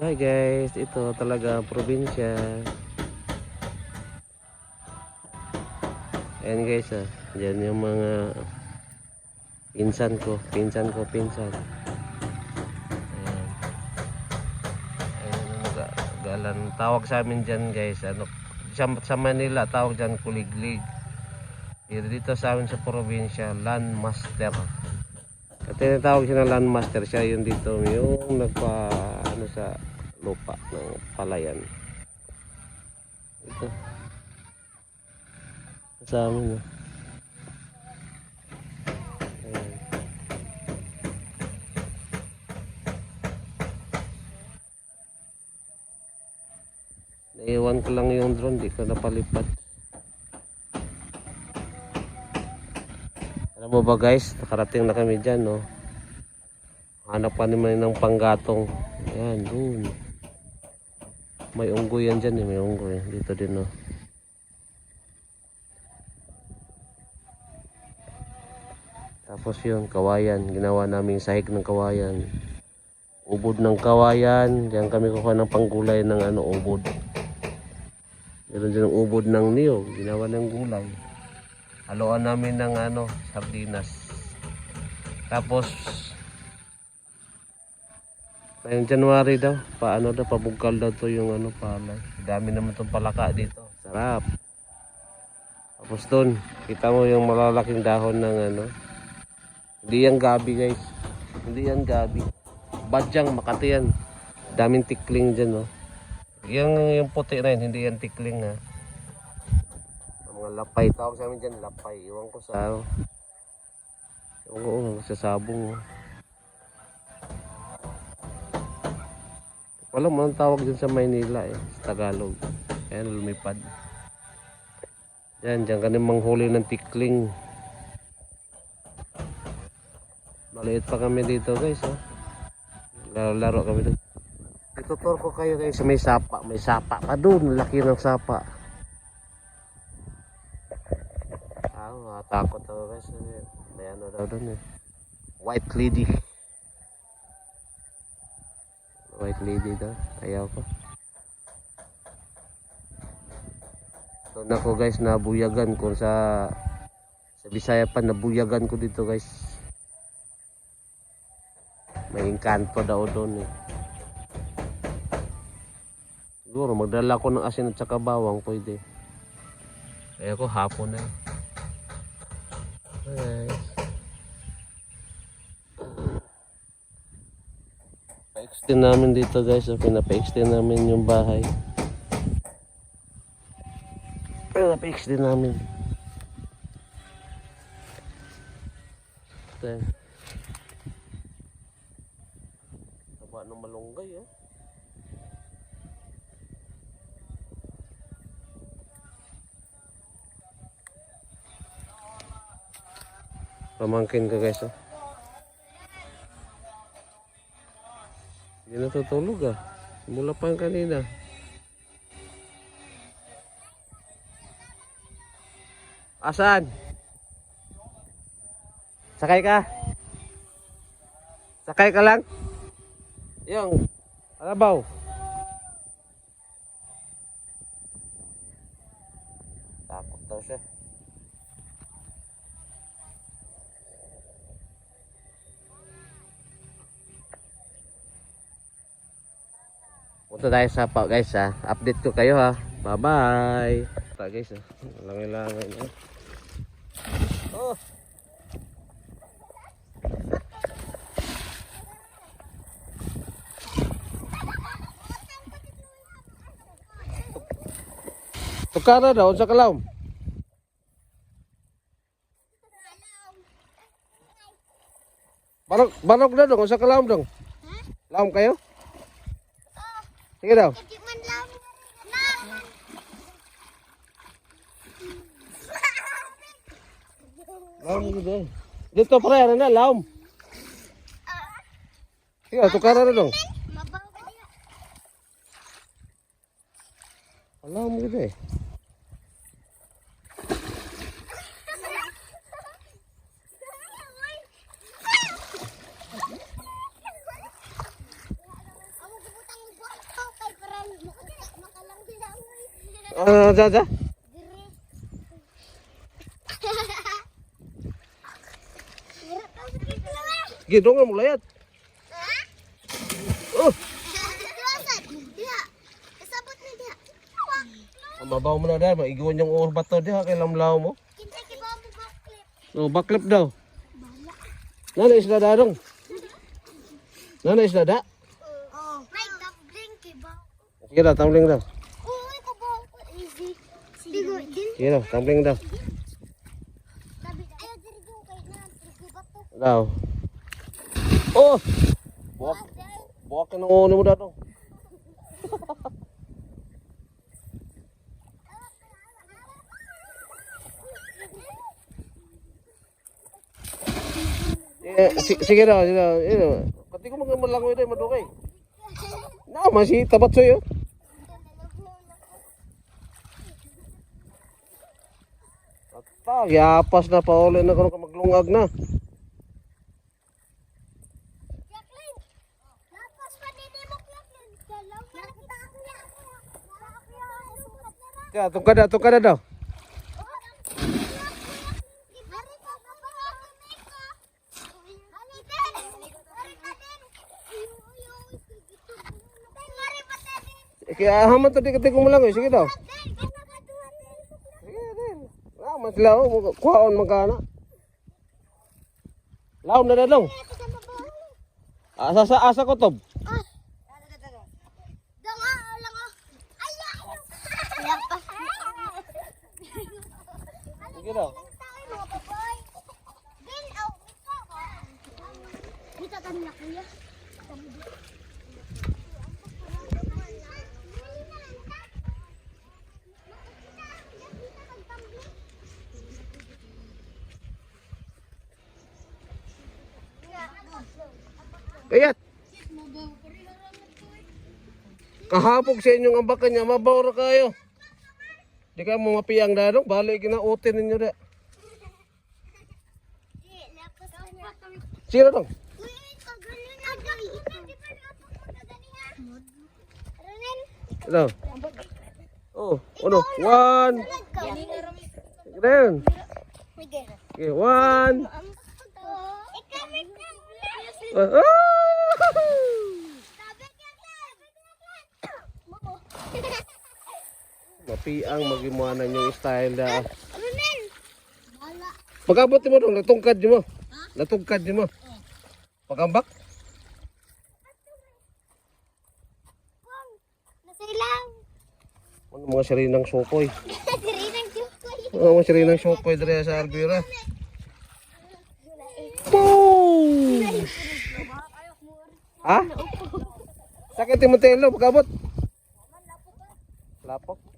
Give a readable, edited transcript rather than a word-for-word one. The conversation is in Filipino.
Hi guys, ito talaga probinsya. Ayan guys, dyan yung mga pinsan ko. Ayan. Ayan yung galan. Tawag sa amin dyan guys, ano, sa Manila tawag dyan kuliglig. Dito sa amin sa probinsya, landmaster. At tinatawag siya ng landmaster, siya yung dito yung nagpa ano sa lupa ng palayan. Ito sa amin. Ayan. Naiwan ko lang yung drone, di ko napalipad. Alam mo ba guys, nakarating na kami dyan, no? Hanap pa naman ng panggatong. Ayan, dun. May unggoy yan dyan, may unggoy. Dito din, no? Tapos yun, kawayan. Ginawa namin sahig ng kawayan. Ubod ng kawayan. Diyan kami kukuha ng panggulay ng ano, ubod. Meron dyan ang ubod ng niyog. Ginawa ng gulay. Haluan namin ng ano, sardinas. Tapos ngayong January daw, paano daw, pabugkal daw to yung ano, palay. Dami naman itong palaka dito. Sarap. Tapos doon, kita mo yung malalaking dahon ng ano. Hindi yan gabi guys. Hindi yan gabi. Badyang, Makati yan. Daming tikling dyan, no. Yung puti na yun, hindi yan tikling, ha. Ang mga lapay. Tawag sa amin dyan, lapay. Iwan ko sa sabong. Wala mo ang tawag dyan sa Maynila, sa Tagalog. Ayan, lumipad. Yan, dyan kami manghuli ng tikling. Maliit pa kami dito guys, laro kami dito. Itutur ko kayo guys, may sapa pa doon, laki ng sapa. Takot ako guys, may ano daw doon, white lady daw, ayaw ko. Doon ako guys, nabuyagan ko sa Bisaya pa, nabuyagan ko dito guys. May engkanto daw doon, Siguro magdala ko ng asin at saka bawang, pwede. Kaya ko hapon na. Guys, pa-extend namin dito guys, pinapa-extend namin yung bahay. Pinapa-extend namin. Then taba ng malunggay, Pamangkin ka guys, Hindi natutulog, Mula pa kanina. Asan? Sakay ka? Sakay ka lang? Yung alabaw. Takot daw siya. Punta tayo sa pa guys, update ko kayo, bye bye. Guys, langay-langay na. Oh, tukara daw sa kalawom. Barok na dong sa kalawom dong. Lawom kayo? Sige daw. Lawom gitu. Dito pre, ano na lawom. Sige, tukara na dong. Lawom gitu. Dada. Gidong nga mo layat. Oh, mabaw mo na dahil. Maiguan yung urbat to diha kay lamlaw mo. Oh, baklip daw. Nana isda dadong. Nana isda da. Sige daw, tumbling daw. Sige daw, tumbling daw. Daw. Oh! Buwak ka ng uno mo daw. Sige daw, sige daw. Pati ko magmalangoy daw, madukay. Na, masih tabat sa'yo. Yapas na pa ulit na kung maglungag na. Ya, tukada daw. Kaya haman tadi ketik mo lang, sige daw. Mas lao, kuhaon magkana. Laom na dadong. Asa ko tob. Sige daw. Kita kami na kuya. Kayat. Kahapog sa inyong ambakan niya, mabawra kayo. Di ka mo mapiyang dadong, balik kinautin ninyo da. Sino dong? Ito. Oh, ano? One. Then. Okay, one. Mapiang magimuanan yung style da. Pagabot mo dong, natungkad mo. Natungkad mo. Pagambak. Nasilang. Ano mga sirinang sukoy? Sirinang jukoy. Ano mga sirinang sukoy dere sa Alvira? Boom! Ha? Sakit yung Montelo, pagabot. Lapok.